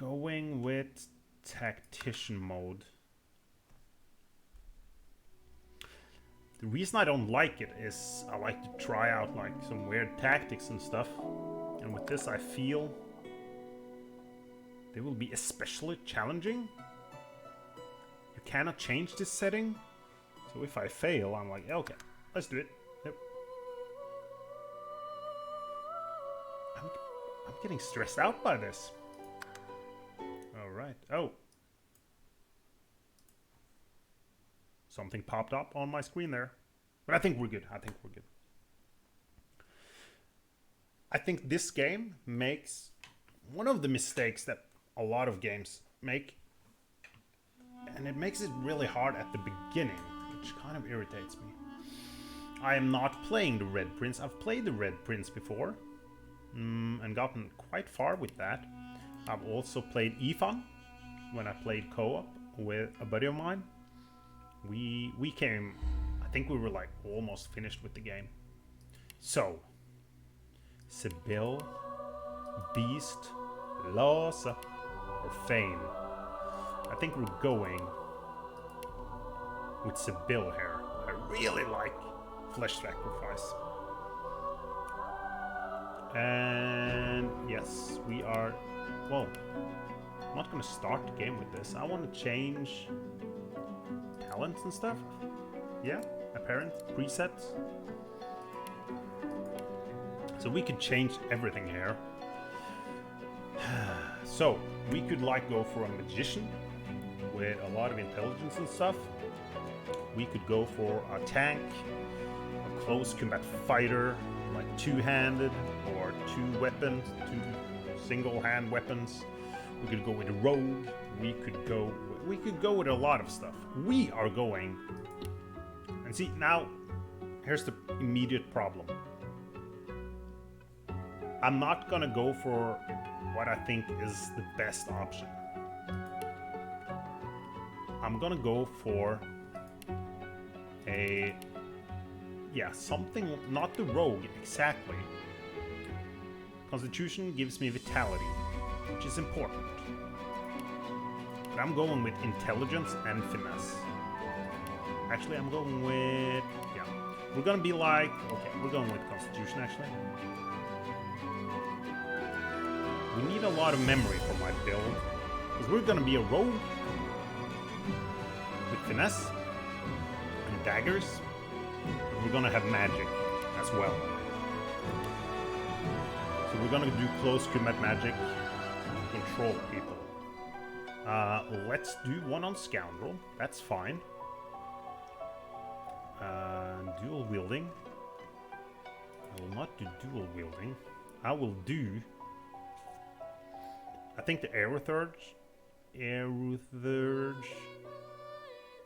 Going with tactician mode. The reason I don't like it is I like to try out like some weird tactics and stuff. And with this I feel they will be especially challenging. You cannot change this setting. So if I fail, I'm like, okay, let's do it. Yep. I'm getting stressed out by this. Alright. Oh. Something popped up on my screen there. But I think we're good. I think this game makes one of the mistakes that a lot of games make. And it makes it really hard at the beginning, which kind of irritates me. I am not playing the Red Prince. I've played the Red Prince before. And gotten quite far with that. I've also played Ifan when I played co-op with a buddy of mine. We came, I think we were like almost finished with the game. So, Sebille, Beast, Lhasa, or Fane. I think we're going with Sebille here. I really like Flesh Sacrifice. And yes, we are, well, I'm not going to start the game with this. I want to change talents and stuff. Yeah, apparent presets. So we could change everything here. So we could like go for a magician with a lot of intelligence and stuff. We could go for a tank, a close combat fighter, like two-handed or two weapons, two single-hand weapons. We could go with a rogue. We could go with a lot of stuff. We are going, and see now, here's the immediate problem. I'm not gonna go for what I think is the best option. I'm gonna go for a, yeah, something, not the rogue exactly. Constitution gives me vitality, which is important. But I'm going with intelligence and finesse. Actually, I'm going with, yeah. We're gonna be like, okay, we're going with Constitution actually. We need a lot of memory for my build, because we're gonna be a rogue with finesse and daggers. We're gonna have magic as well. So we're gonna do close combat magic, control people. Let's do one on Scoundrel, that's fine. Dual wielding. I will not do dual wielding. I will do, I think the Aerothurge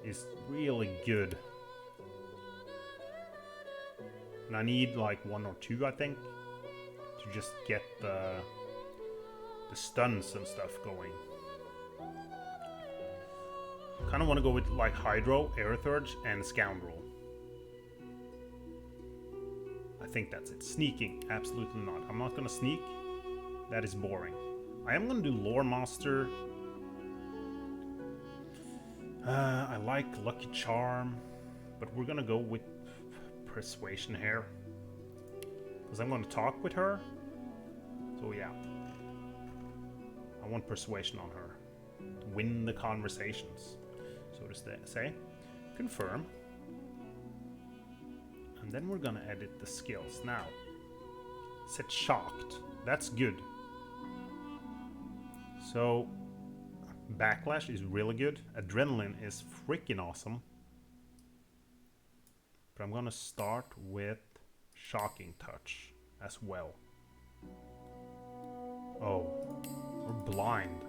is really good. And I need like one or two, I think, to just get the stuns and stuff going. Kind of want to go with like Hydro, Aerothurge, and Scoundrel. I think that's it. Sneaking, absolutely not. I'm not gonna sneak. That is boring. I am gonna do Lore Master. I like Lucky Charm, but we're gonna go with Persuasion here, because I'm gonna talk with her. So yeah, I want Persuasion on her to win the conversations, so to say. Confirm. And then we're gonna edit the skills. Now, set Shocked. That's good. So, Backlash is really good. Adrenaline is freaking awesome. But I'm gonna start with Shocking Touch as well. Oh, we're blind.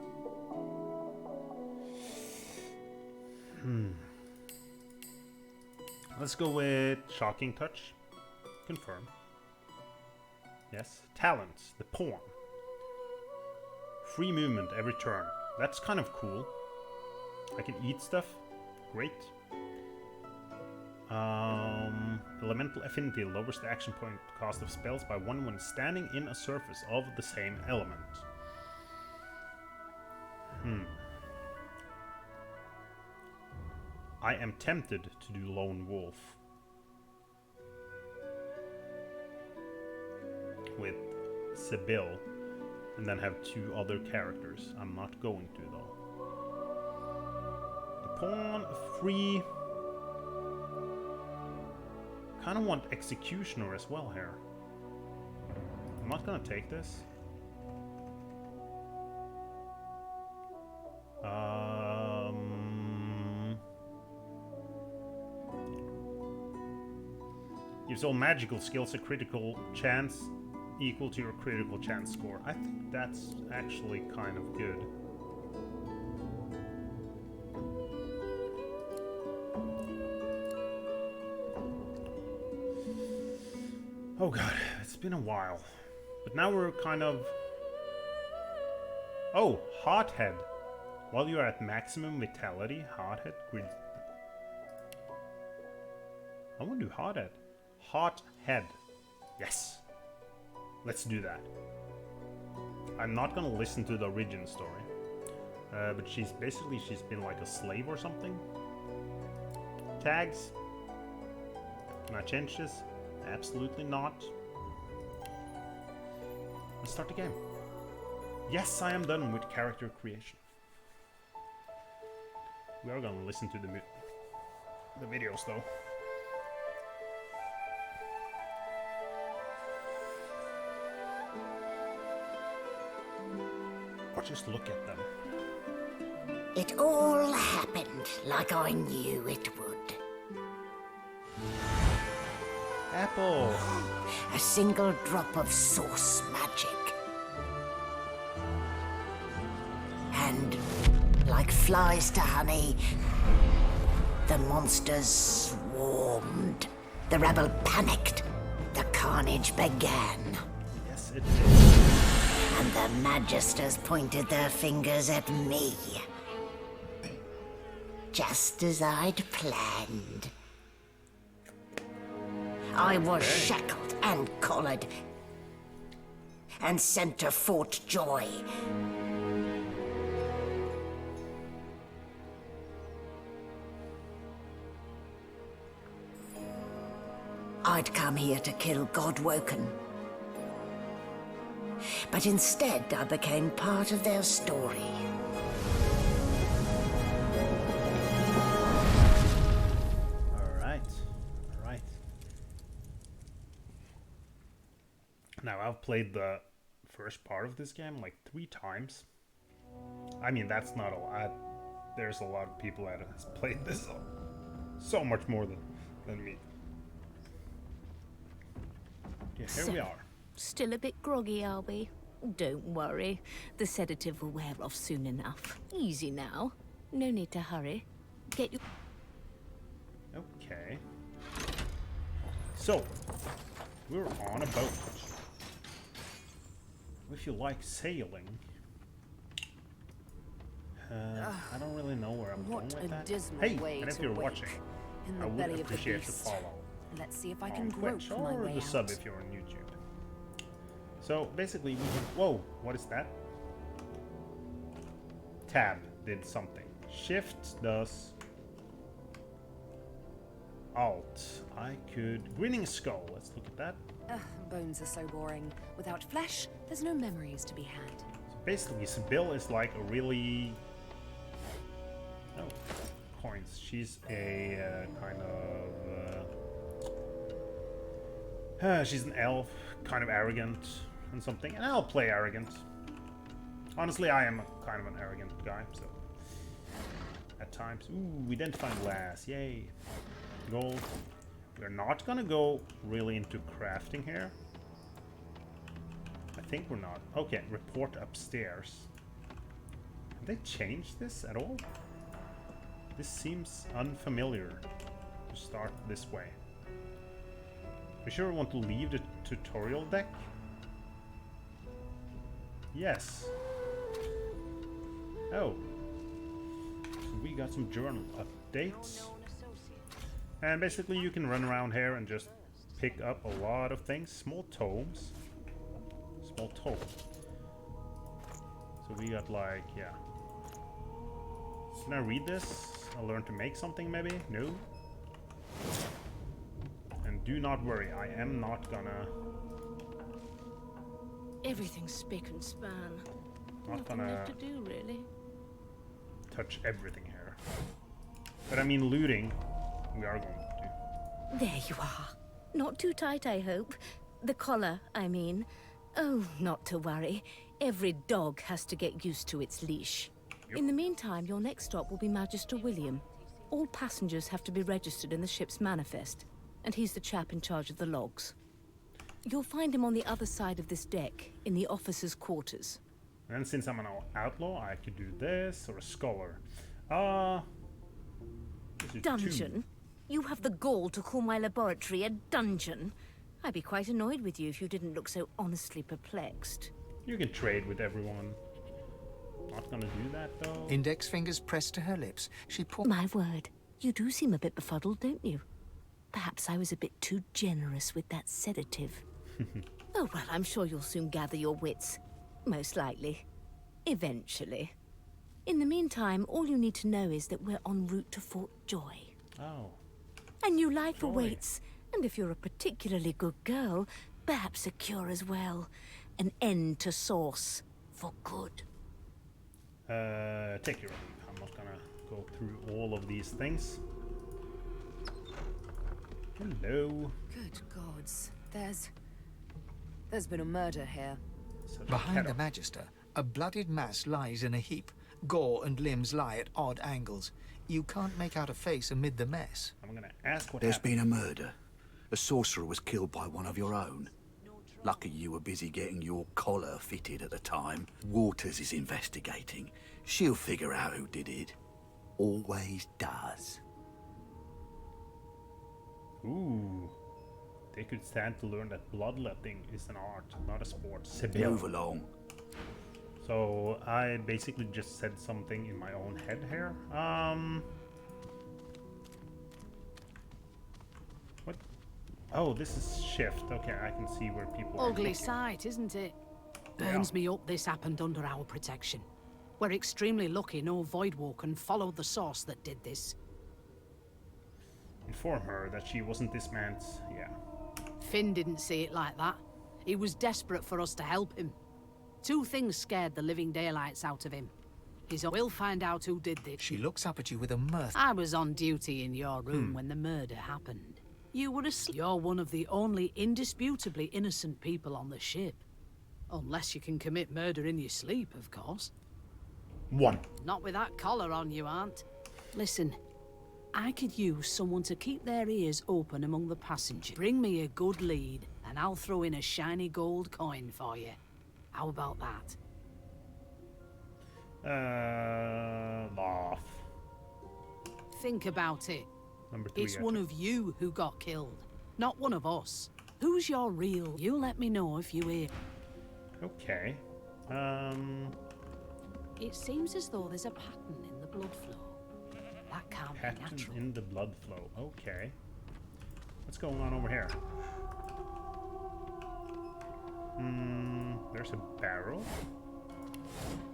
Let's go with Shocking Touch. Confirm. Yes. Talents, the Pawn. Free movement every turn. That's kind of cool. I can eat stuff. Great. Elemental Affinity lowers the action point cost of spells by 1 when standing in a surface of the same element. I am tempted to do Lone Wolf with Sebille and then have 2 other characters. I'm not going to though. The pawn, free. Kind of want Executioner as well here. I'm not gonna take this. Gives all magical skills a critical chance equal to your critical chance score. I think that's actually kind of good. Oh god, it's been a while. But now we're kind of... Oh, Hothead. While you're at maximum vitality, Hothead grids... I want to do Hothead. Hothead. Yes. Let's do that. I'm not gonna listen to the origin story. But she's been like a slave or something. Tags. Can I change this? Absolutely not. Let's start the game. Yes, I am done with character creation. We are gonna listen to the videos though. Or just look at them. It all happened like I knew it would. Apple! A single drop of source magic. And, like flies to honey, the monsters swarmed. The rebel panicked. The carnage began. Yes, it did. And the Magisters pointed their fingers at me. Just as I'd planned. I was shackled and collared. And sent to Fort Joy. I'd come here to kill Godwoken. But instead, I became part of their story. Alright. Alright. Now, I've played the first part of this game like 3 times. I mean, that's not a lot. There's a lot of people that has played this so much more than me. Yeah, here we are. Still a bit groggy, are we? Don't worry. The sedative will wear off soon enough. Easy now. No need to hurry. Get your... Okay. So, we're on a boat. If you like sailing... I don't really know where I'm going with that. Hey, and if you're watching, I would appreciate the follow. Let's see if I On can grope Twitch, my or way the sub out. if you're on YouTube. So basically, we can. Whoa, what is that? Tab did something. Shift does. Alt. I could. Grinning skull. Let's look at that. Bones are so boring. Without flesh, there's no memories to be had. So basically, Sebille is like a really. Oh, coins. She's a kind of. She's an elf, kind of arrogant and something, and I'll play arrogant. Honestly, I am kind of an arrogant guy, so at times. Ooh, identifying glass, yay! Gold. We're not gonna go really into crafting here. I think we're not. Okay, report upstairs. Have they changed this at all? This seems unfamiliar to start this way. We sure want to leave the tutorial deck? Yes. Oh. So we got some journal updates. And basically you can run around here and just pick up a lot of things. Small tomes. Small tome. So we got like, yeah. Can I read this? I'll learn to make something maybe? No. And do not worry, I am not gonna... Everything's spick and span. Not Nothing gonna left to do, really. touch everything here. But I mean looting, we are going to do. There you are. Not too tight, I hope. The collar, I mean. Oh, not to worry. Every dog has to get used to its leash. Yep. In the meantime, your next stop will be Magister William. All passengers have to be registered in the ship's manifest, and he's the chap in charge of the logs. You'll find him on the other side of this deck, in the officers' quarters. And since I'm an outlaw, I could do this, or a scholar. This is Dungeon? You have the gall to call my laboratory a dungeon? I'd be quite annoyed with you if you didn't look so honestly perplexed. You can trade with everyone. Not gonna do that though. Index fingers pressed to her lips, she pulled... My word, you do seem a bit befuddled, don't you? Perhaps I was a bit too generous with that sedative. Oh, well, I'm sure you'll soon gather your wits. Most likely. Eventually. In the meantime, all you need to know is that we're en route to Fort Joy. Oh. A new life Joy. awaits, and if you're a particularly good girl, perhaps a cure as well. An end to Source. For good. Take your leave. I'm not gonna go through all of these things. Hello. Good gods. There's been a murder here. Such a Behind the kettle. Magister, a bloodied mass lies in a heap. Gore and limbs lie at odd angles. You can't make out a face amid the mess. I'm gonna ask what There's happened. been a murder. A sorcerer was killed by one of your own. Lucky you were busy getting your collar fitted at the time. Waters is investigating. She'll figure out who did it. Always does. Ooh. They could stand to learn that bloodletting is an art, not a sport. Sebille. Move along. So I basically just said something in my own head here. What? Oh, this is shift. Okay, I can see where people are Ugly looking. sight, isn't it? Yeah. Burns me up this happened under our protection. We're extremely lucky no Voidwalker followed the source that did this. Inform her that she wasn't this man's... Yeah. Finn didn't see it like that. He was desperate for us to help him. Two things scared the living daylights out of him. We'll find out who did this. She looks up at you with a mirth. I was on duty in your room when the murder happened. You were asleep. You're one of the only indisputably innocent people on the ship. Unless you can commit murder in your sleep, of course. One. Not with that collar on, you aren't. Listen, I could use someone to keep their ears open among the passengers. Bring me a good lead, and I'll throw in a shiny gold coin for you. How about that? Laugh. Think about it. Number 3. It's one of you who got killed, not one of us. Who's your real? You let me know if you hear. Okay. It seems as though there's a pattern in the blood flow. That can't be Pattern natural. in the blood flow. Okay. What's going on over here? There's a barrel.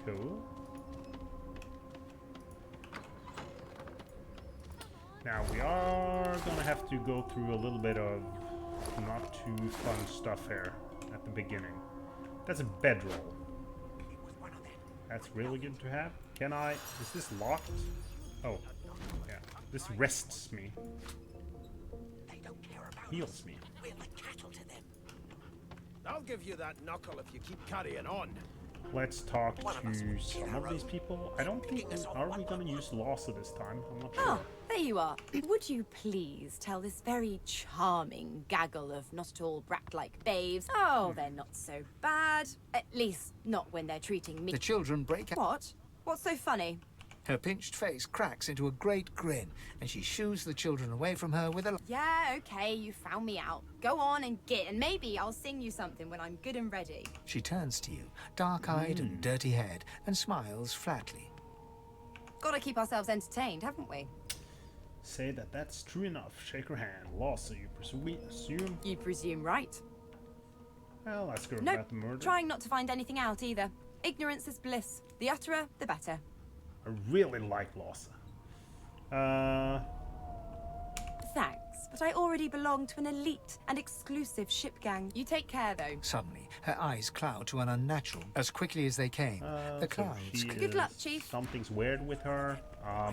Cool. Now we are gonna have to go through a little bit of not too fun stuff here at the beginning. That's a bedroll. That's really good to have. Can I... Is this locked? Oh, yeah. This rests me. Heals me. I'll give you that knuckle if you keep carrying on. Let's talk to some of these people. I don't think... Are we gonna use Lhasa this time? I'm not sure. Oh, there you are. Would you please tell this very charming gaggle of not at all brat-like babes? Oh, they're not so bad. At least not when they're treating me. The children break out. What? What's so funny? Her pinched face cracks into a great grin, and she shoos the children away from her with a... Yeah, okay, you found me out. Go on and get, and maybe I'll sing you something when I'm good and ready. She turns to you, dark-eyed and dirty-haired, and smiles flatly. Gotta keep ourselves entertained, haven't we? Say that that's true enough. Shake her hand. Lhasa, you presume? You presume right. Well, ask her Nope, about the murder. trying not to find anything out either. Ignorance is bliss. The utterer, the better. I really like Lhasa. Thanks, but I already belong to an elite and exclusive ship gang. You take care, though. Suddenly, her eyes cloud to an unnatural. As quickly as they came, the so clouds... she Good luck, is- Chief. Something's weird with her. I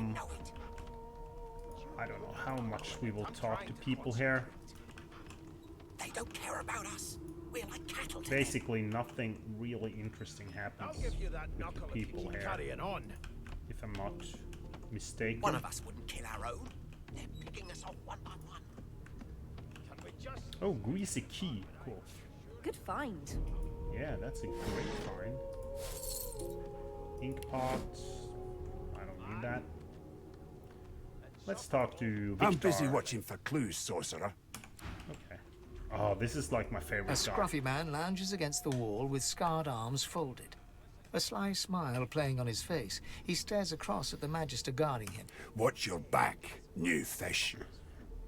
don't know how much we will talk to people here. They don't care about us. We're like cattle to Basically, nothing really interesting I'll happens give you that with knuckle the if you people keep here, carrying on. if I'm not mistaken. One of us wouldn't kill our own. They're picking us off one by one. Can we just... Oh, greasy key. Cool. Good find. Yeah, that's a great find. Ink pot. I don't need that. Let's talk to Victor. I'm busy watching for clues, sorcerer. Okay. Oh, this is like my favorite A guy. scruffy man lounges against the wall with scarred arms folded. A sly smile playing on his face, he stares across at the Magister guarding him. Watch your back, new fish.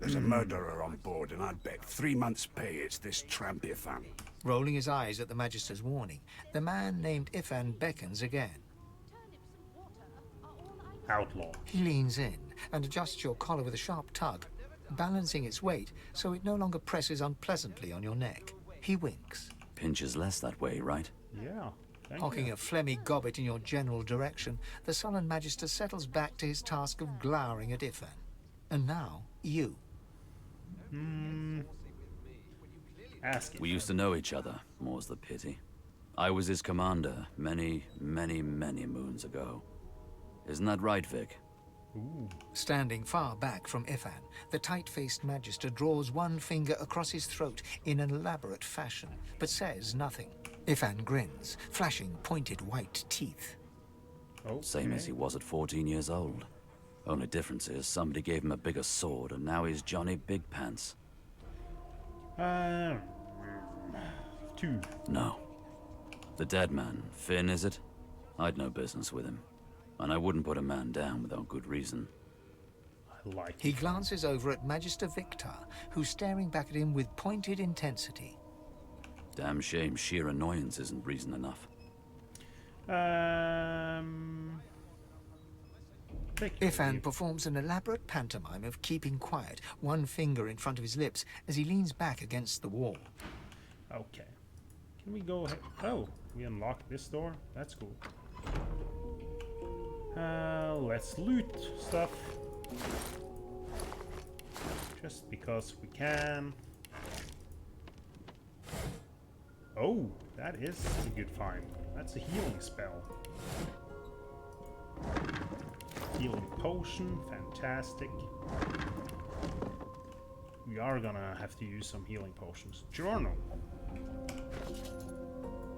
There's a murderer on board, and I'd bet 3 months' pay it's this tramp Ifan. Rolling his eyes at the Magister's warning, the man named Ifan beckons again. Outlaw. He leans in and adjusts your collar with a sharp tug, balancing its weight so it no longer presses unpleasantly on your neck. He winks, Pinches less that way, right? Yeah. Thank cocking you. a phlegmy gobbet in your general direction. The sullen Magister settles back to his task of glowering at Ifan. And now, you. Ask it. We used to know each other, more's the pity. I was his commander many, many, many moons ago. Isn't that right, Vic? Standing far back from Ifan, the tight-faced Magister draws one finger across his throat in an elaborate fashion, but says nothing. Ifan grins, flashing pointed white teeth. Okay. Same as he was at 14 years old. Only difference is somebody gave him a bigger sword and now he's Johnny Big Pants. 2. No. The dead man, Finn, is it? I'd no business with him. And I wouldn't put a man down without good reason. I like He glances over at Magister Victor, who's staring back at him with pointed intensity. Damn shame sheer annoyance isn't reason enough. Ifan performs an elaborate pantomime of keeping quiet, one finger in front of his lips as he leans back against the wall. Okay. Can we go ahead? Oh, we unlocked this door. That's cool. Let's loot stuff. Just because we can. Oh, that is a good find. That's a healing spell. Healing potion, fantastic. We are gonna have to use some healing potions. Journal.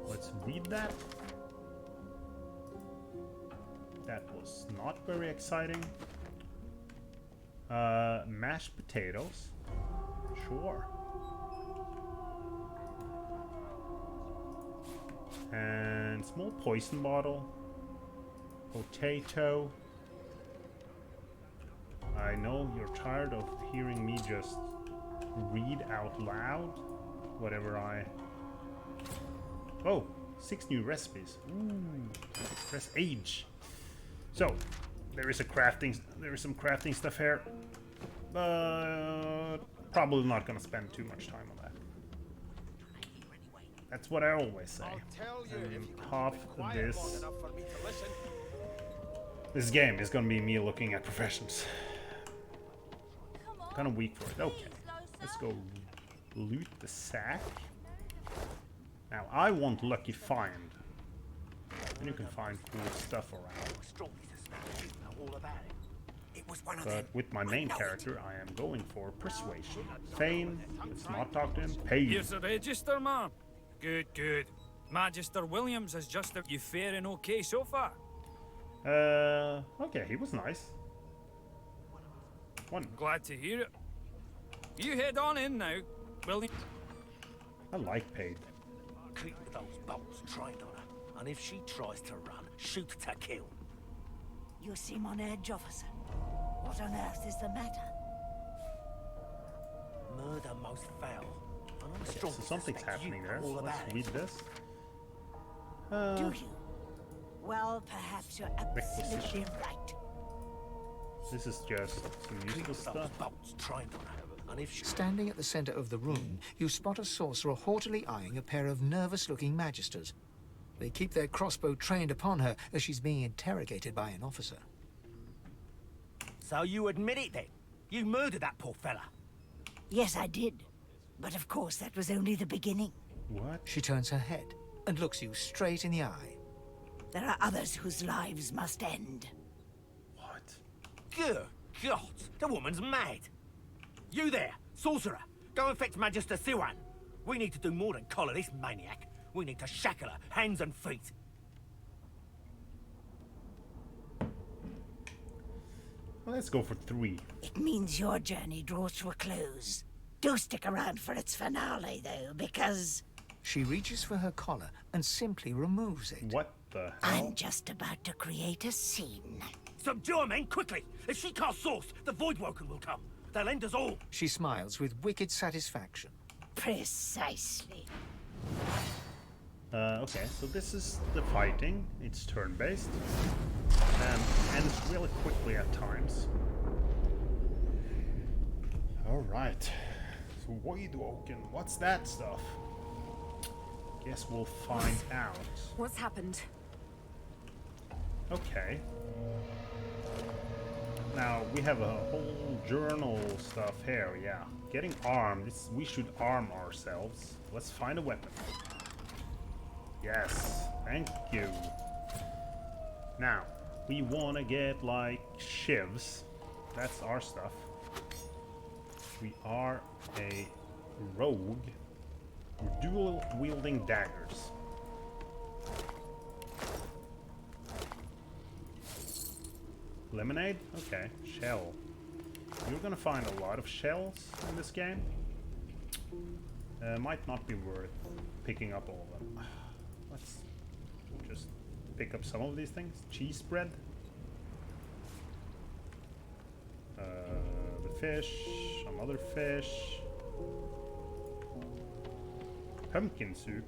Let's read that. That was not very exciting. Mashed potatoes. Sure. And small poison bottle. Potato. I know you're tired of hearing me just read out loud whatever I... Oh, 6 new recipes. Ooh, press age. So, there is some crafting stuff here, but probably not gonna spend too much time on that. That's what I always say. And half of this game is gonna be me looking at professions. Kind of weak for it. Okay, let's go loot the sack. Now I want lucky find. And you can find cool stuff around. But with my main character, I am going for persuasion. Feign, let's not talk to him. Pay. Here's the register, man. Good, good. Magister Williams has just you fair and okay so far. Okay, he was nice. One. Glad to hear it. You head on in now, William. I like paid. Keep those bolts trained on her, and if she tries to run, shoot to kill. You seem on edge, officer. What on earth is the matter? Murder most foul. And I'm Okay, strong so to something's suspect happening you there. all Let's about read it. this. Do you? Well, perhaps you're absolutely right. This is just some useless stuff. Bolts trained on her. And if she... Standing at the center of the room, you spot a sorcerer haughtily eyeing a pair of nervous-looking magisters. They keep their crossbow trained upon her as she's being interrogated by an officer. So you admit it then? You murdered that poor fella? Yes, I did. But of course, that was only the beginning. What? She turns her head and looks you straight in the eye. There are others whose lives must end. What? Good God, the woman's mad. You there, sorcerer, go and fetch Magister Siwan. We need to do more than collar this maniac. We need to shackle her, hands and feet. Well, let's go for 3. It means your journey draws to a close. Do stick around for its finale, though, because... She reaches for her collar and simply removes it. What the hell? I'm just about to create a scene. Subdue her, men, quickly! If she casts Source, the Voidwoken will come. They'll end us all. She smiles with wicked satisfaction. Precisely. Okay, so this is the fighting. It's turn-based. And ends really quickly at times. Alright. So Voidwoken, what's that stuff? Guess we'll find out. What's happened? Okay. Now, we have a whole journal stuff here, yeah. Getting armed, we should arm ourselves. Let's find a weapon. Yes, thank you. Now, we want to get, like, shivs. That's our stuff. We are a rogue. We're dual-wielding daggers. Lemonade? Okay. Shell. You're gonna find a lot of shells in this game. Might not be worth picking up all of them. Let's just pick up some of these things. Cheese bread. The fish. Some other fish. Pumpkin soup.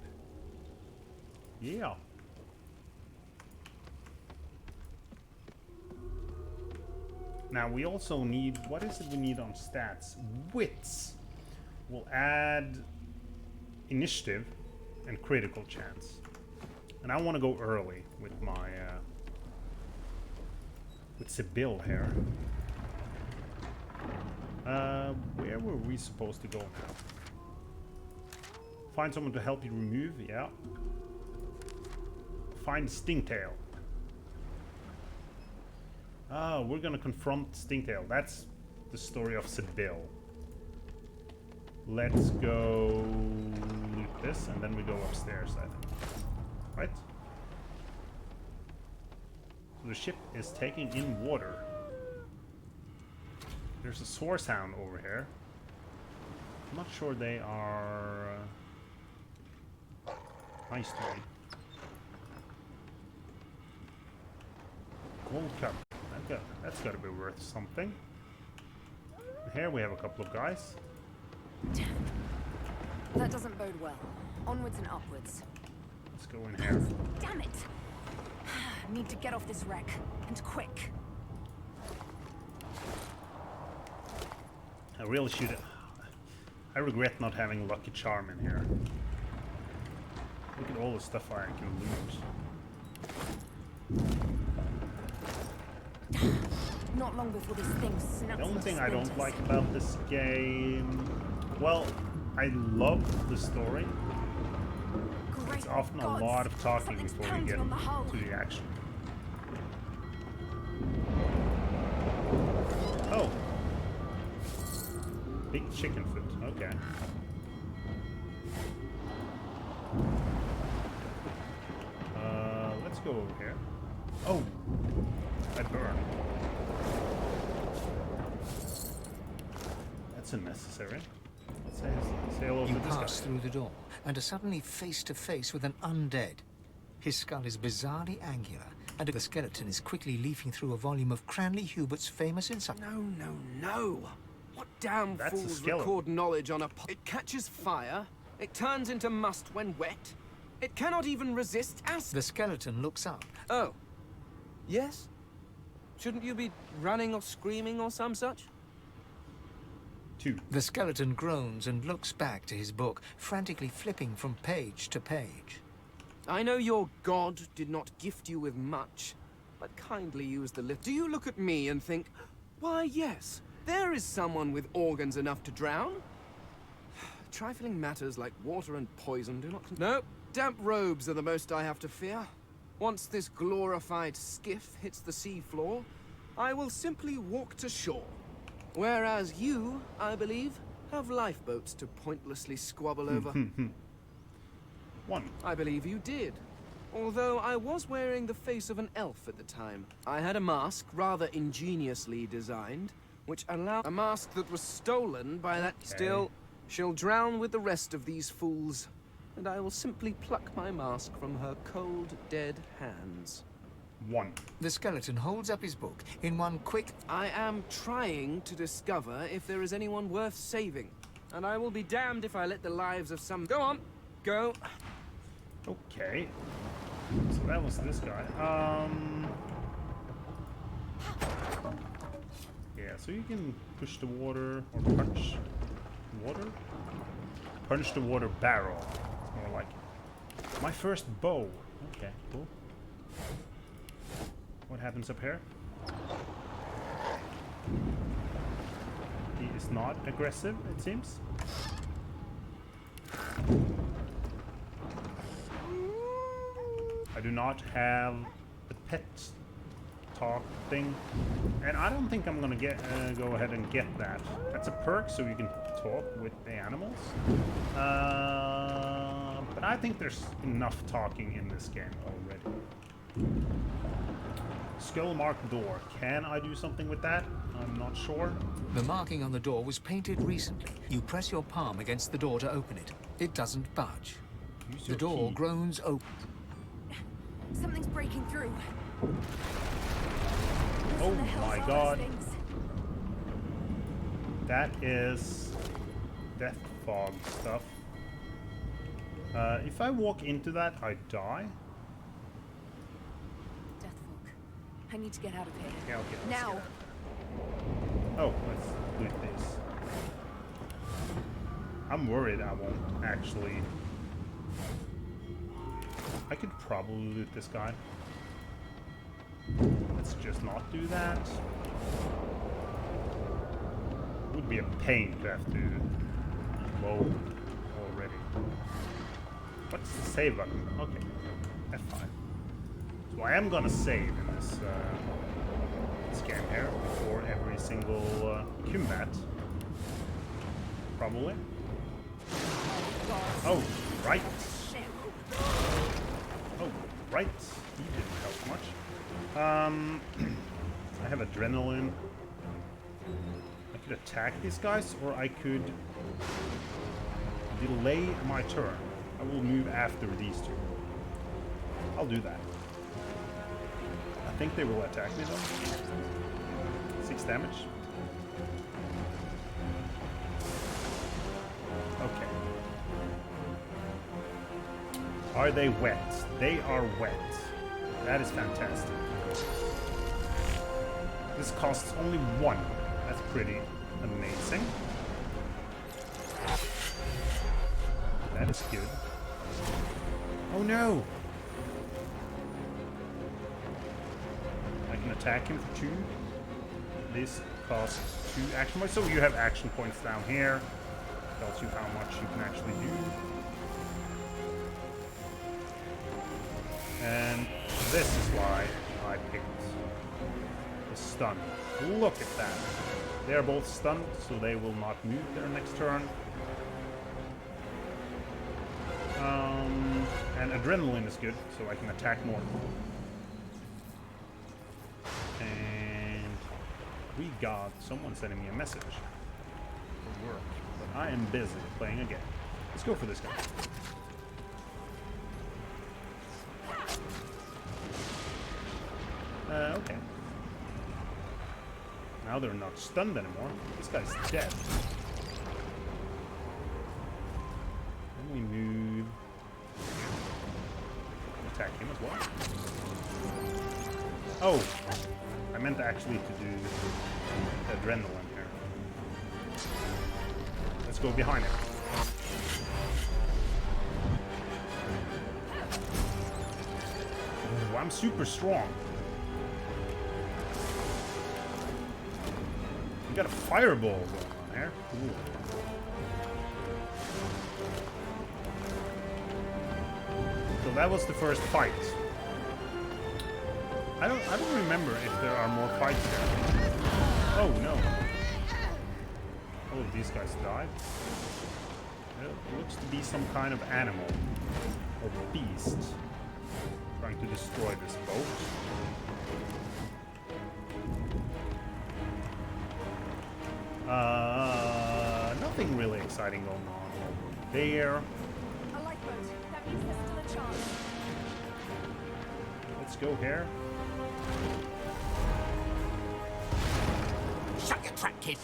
Yeah. Now we also need, what is it we need on stats? Wits. We'll add initiative and critical chance. And I want to go early with my, with Sebille here. Where were we supposed to go now? Find someone to help you remove, yeah. Find Stingtail. Ah, we're gonna confront Stingtail. That's the story of Sebille. Let's go loot this, and then we go upstairs, I think. Right? So the ship is taking in water. There's a source hound over here. I'm not sure they are nice to me. Gold cup. That's got to be worth something. And here we have a couple of guys. That doesn't bode well. Onwards and upwards. Let's go in here. Damn it! I need to get off this wreck, and quick. I really should. I regret not having Lucky Charm in here. Look at all the stuff I can loot. Not long before this thing snaps. The only thing I don't like about this game, well, I love the story. It's often a lot of talking before we get to the action. Oh, big chicken foot. Okay. Let's go over here. Oh, I burned. That's unnecessary. Let's say hello to You this guy. pass through the door and are suddenly face to face with an undead. His skull is bizarrely angular, and the skeleton is quickly leafing through a volume of Cranley Hubert's famous insight. No. What damn fools record knowledge on a pot? It catches fire, it turns into must when wet, It cannot even resist acid. The skeleton looks up. Oh. Yes? Shouldn't you be running or screaming or some such? 2. The skeleton groans and looks back to his book, frantically flipping from page to page. I know your god did not gift you with much, but kindly use the lift. Do you look at me and think, why yes, there is someone with organs enough to drown? Trifling matters like water and poison do not... No, damp robes are the most I have to fear. Once this glorified skiff hits the seafloor, I will simply walk to shore. Whereas you, I believe, have lifeboats to pointlessly squabble over. 1. I believe you did. Although I was wearing the face of an elf at the time. I had a mask, rather ingeniously designed, which allowed... A mask that was stolen by that... Still, she'll drown with the rest of these fools, and I will simply pluck my mask from her cold, dead hands. 1. The skeleton holds up his book in one quick... I am trying to discover if there is anyone worth saving, and I will be damned if I let the lives of some... Go on, go. Okay. So that was this guy. Yeah, so you can push the water or punch water? Punch the water barrel. It's more like it. My first bow. Okay, cool. What happens up here? He is not aggressive, it seems. I do not have the pet talk thing, and I don't think I'm gonna get go ahead and get that. That's a perk, so you can talk with the animals. But I think there's enough talking in this game already. Skull marked door. Can I do something with that? I'm not sure. The marking on the door was painted recently. You press your palm against the door to open it. It doesn't budge. The door groans open. Something's breaking through. Oh my god. That is death fog stuff. If I walk into that, I die. Death fog. I need to get out of here. Yeah, okay. Now. Oh, let's loot this. I'm worried I won't actually... I could probably loot this guy. Let's just not do that. It would be a pain to have to load already. What's the save button? Okay, F5. So I am gonna save in this game here before every single combat. Probably. Oh, right. Oh, right. He didn't help much. I have adrenaline. I could attack these guys, or I could delay my turn. I will move after these two. I'll do that. I think they will attack me though. 6 damage. Okay. Are they wet? They are wet. That is fantastic. This costs only 1. That's pretty amazing. That is good. Oh no! I can attack him for 2. This costs 2 action points. So you have action points down here. Tells you how much you can actually do. And this is why I picked the stun. Look at that. They're both stunned, so they will not move their next turn. And adrenaline is good, so I can attack more. And we got someone sending me a message for work, but I am busy playing a game. Let's go for this guy. Okay. Now they're not stunned anymore. This guy's dead. Then we move Wait, what? Oh! I meant actually to do adrenaline here. Let's go behind it. Ooh, I'm super strong. We got a fireball going on here. Cool. So that was the first fight. I don't remember if there are more fights there. Oh no. All of these guys died. It looks to be some kind of animal or beast trying to destroy this boat. Nothing really exciting going on over there. A lifeboat. That means there's still a chance. Let's go here. Shut your trap, kid.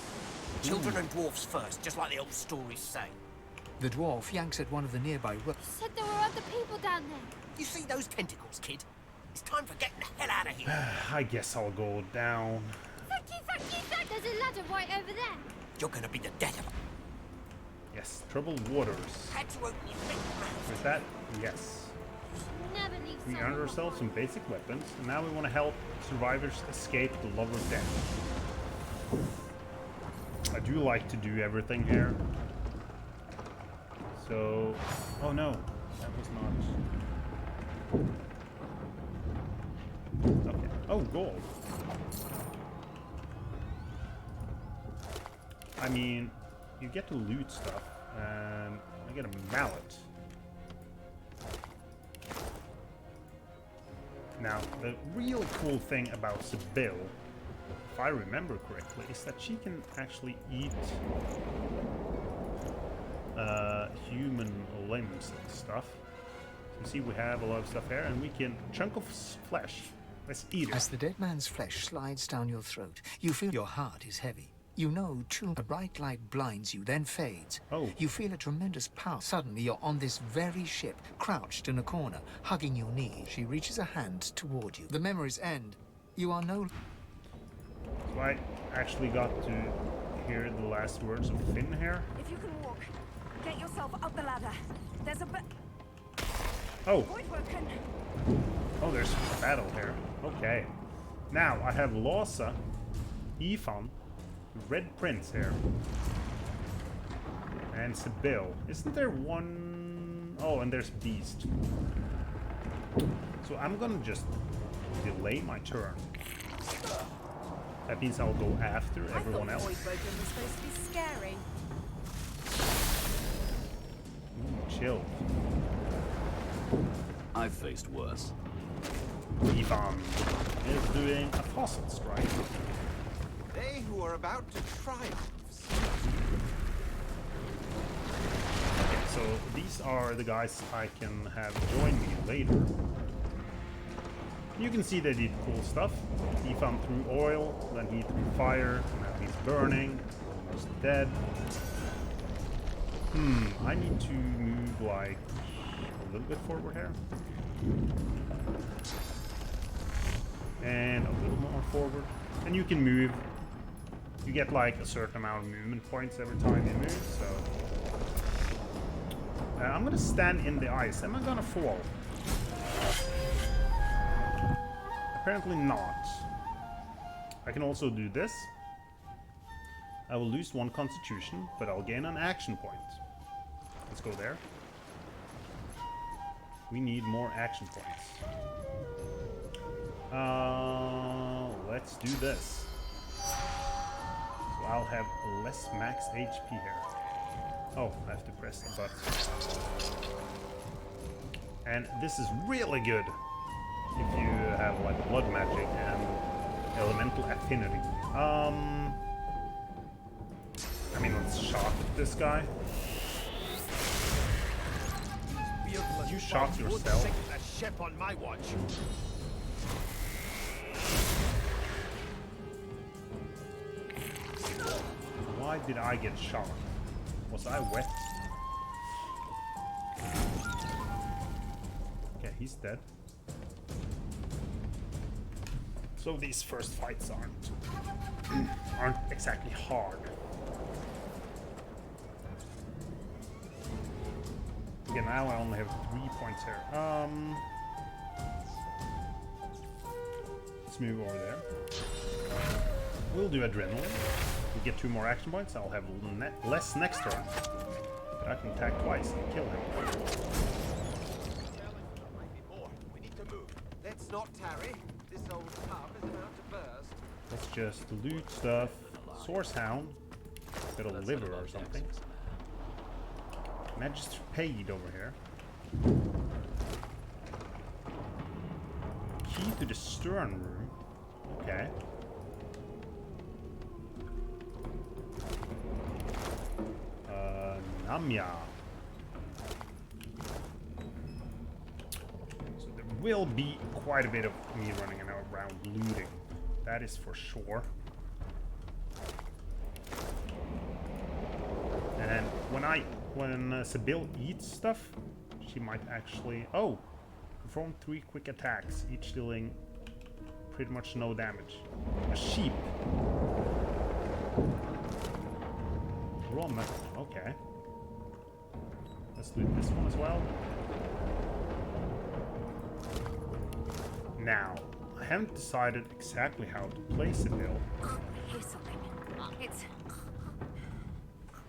Children and dwarfs first, just like the old stories say. The dwarf yanks at one of the nearby ropes. Said there were other people down there. You see those tentacles, kid? It's time for getting the hell out of here. I guess I'll go down. Thank you, thank you, thank you. There's a ladder right over there. You're gonna be the death of them. Yes, troubled waters. Had to open your big mouth. With that, yes. Never leave We someone earned ourselves some basic weapons, and now we want to help survivors escape the love of death. I do like to do everything here. So... Oh no, that was not... Okay. Oh, gold. I mean, you get to loot stuff, and I get a mallet. Now, the real cool thing about Sebille, if I remember correctly, is that she can actually eat human limbs and stuff. So you see we have a lot of stuff here, and we can... Chunk of flesh. Let's eat it. As the dead man's flesh slides down your throat, you feel your heart is heavy. You know, too, a bright light blinds you, then fades. Oh. You feel a tremendous power. Suddenly, you're on this very ship, crouched in a corner, hugging your knee. She reaches a hand toward you. The memories end. You are no... So I actually got to hear the last words of Finn here. If you can walk, get yourself up the ladder. There's a Oh. broken. Oh, there's a battle here. Okay. Now, I have Lhasa, Ifan, Red Prince here, and Sebille. Isn't there one... Oh, and there's Beast. So I'm gonna just delay my turn. That means I'll go after everyone else. I thought Broken was supposed to be scary. Ooh, chill. I've faced worse. Ivan is doing a fossil strike. They who are about to triumph. Okay, so these are the guys I can have join me later. You can see they did cool stuff. Ivan threw oil, then he threw fire, now he's burning, almost dead. I need to move like a little bit forward here. And a little more forward. And you can move. You get like a certain amount of movement points every time you move, so... I'm gonna stand in the ice. Am I gonna fall? Apparently not. I can also do this. I will lose 1 constitution, but I'll gain an action point. Let's go there. We need more action points. Let's do this. So I'll have less max HP here. Oh, I have to press the button. And this is really good if you have like blood magic and elemental affinity. I mean, let's shock this guy. You shot yourself. A ship on my watch. Why did I get shot? Was I wet? Okay, he's dead. So these first fights aren't exactly hard. Okay, now I only have 3 points here. Let's move over there. We'll do adrenaline. We get 2 more action points. I'll have less next turn. But I can attack twice and kill him. We need to move. Let's not tarry. This old tub is about to burst. Let's just loot stuff. Source Hound. Got a liver or something. Magister Paid over here. Key to the stern room. Okay. Namya. So there will be quite a bit of me running around looting. That is for sure. And when Sebille eats stuff, she might actually perform 3 quick attacks, each dealing pretty much no damage. A sheep. Raw metal. Okay. Let's loot this one as well. Now, I haven't decided exactly how to play Sebille. Here's something.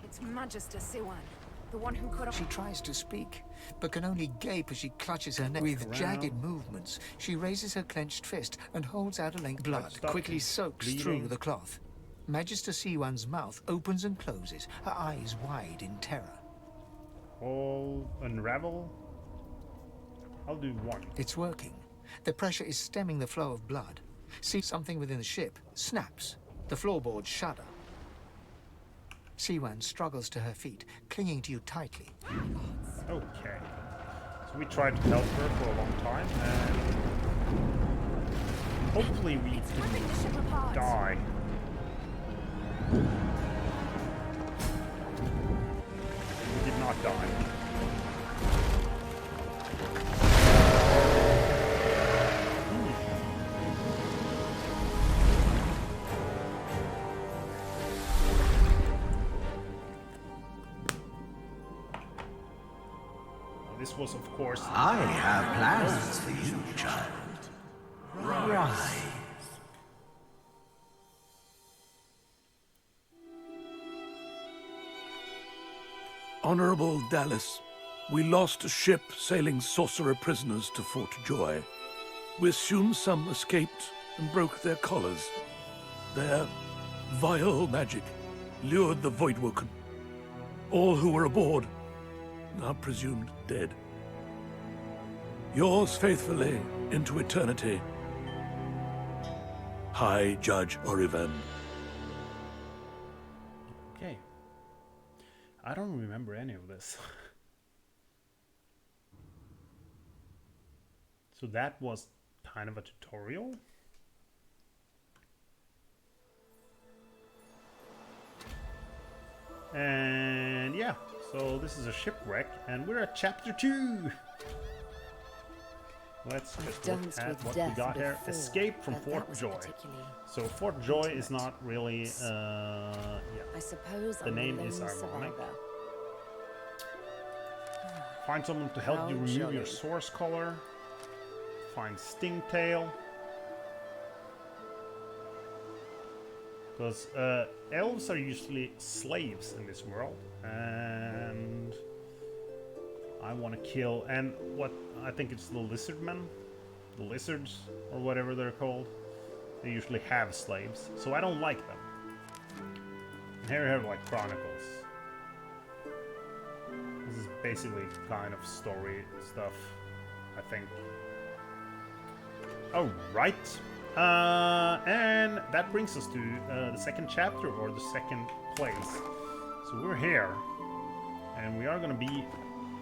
It's Magister Siwan, the one who put up. She tries to speak, but can only gape as she clutches her neck. With jagged movements, she raises her clenched fist and holds out a length. Blood quickly soaks through the cloth. Magister Siwan's mouth opens and closes, her eyes wide in terror. All unravel. I'll do 1. It's working. The pressure is stemming the flow of blood. See something within the ship snaps. The floorboards shudder. Siwan struggles to her feet, clinging to you tightly. Okay. So we tried to help her for a long time, and hopefully we can die. We did not die. This was, of course... I have plans for you, child. Rise. Honorable Dallas, we lost a ship sailing sorcerer prisoners to Fort Joy. We assume some escaped and broke their collars. Their vile magic lured the Voidwoken. All who were aboard are presumed dead. Yours faithfully into eternity, High Judge Oriven. Okay. I don't remember any of this. So that was kind of a tutorial. And yeah, so this is a shipwreck, and we're at chapter 2. Let's just look at what we got here. Escape from Fort Joy. So Fort Joy is not really, yeah. I suppose the name is ironic. Find someone to help you remove your source color. Find Stingtail. Because elves are usually slaves in this world, and I want to kill, and what I think it's the lizardmen, the lizards or whatever they're called. They usually have slaves, so I don't like them. And here we have like chronicles. This is basically kind of story stuff, I think. Oh, right. And that brings us to the second chapter, or the second place. So we're here, and we are going to be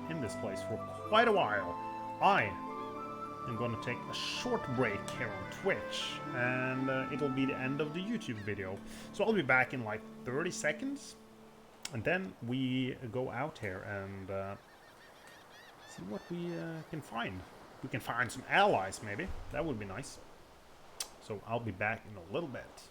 in this place for quite a while. I am going to take a short break here on Twitch, and it'll be the end of the YouTube video. So I'll be back in like 30 seconds, and then we go out here and see what we can find. We can find some allies, maybe. That would be nice. so I'll be back in a little bit.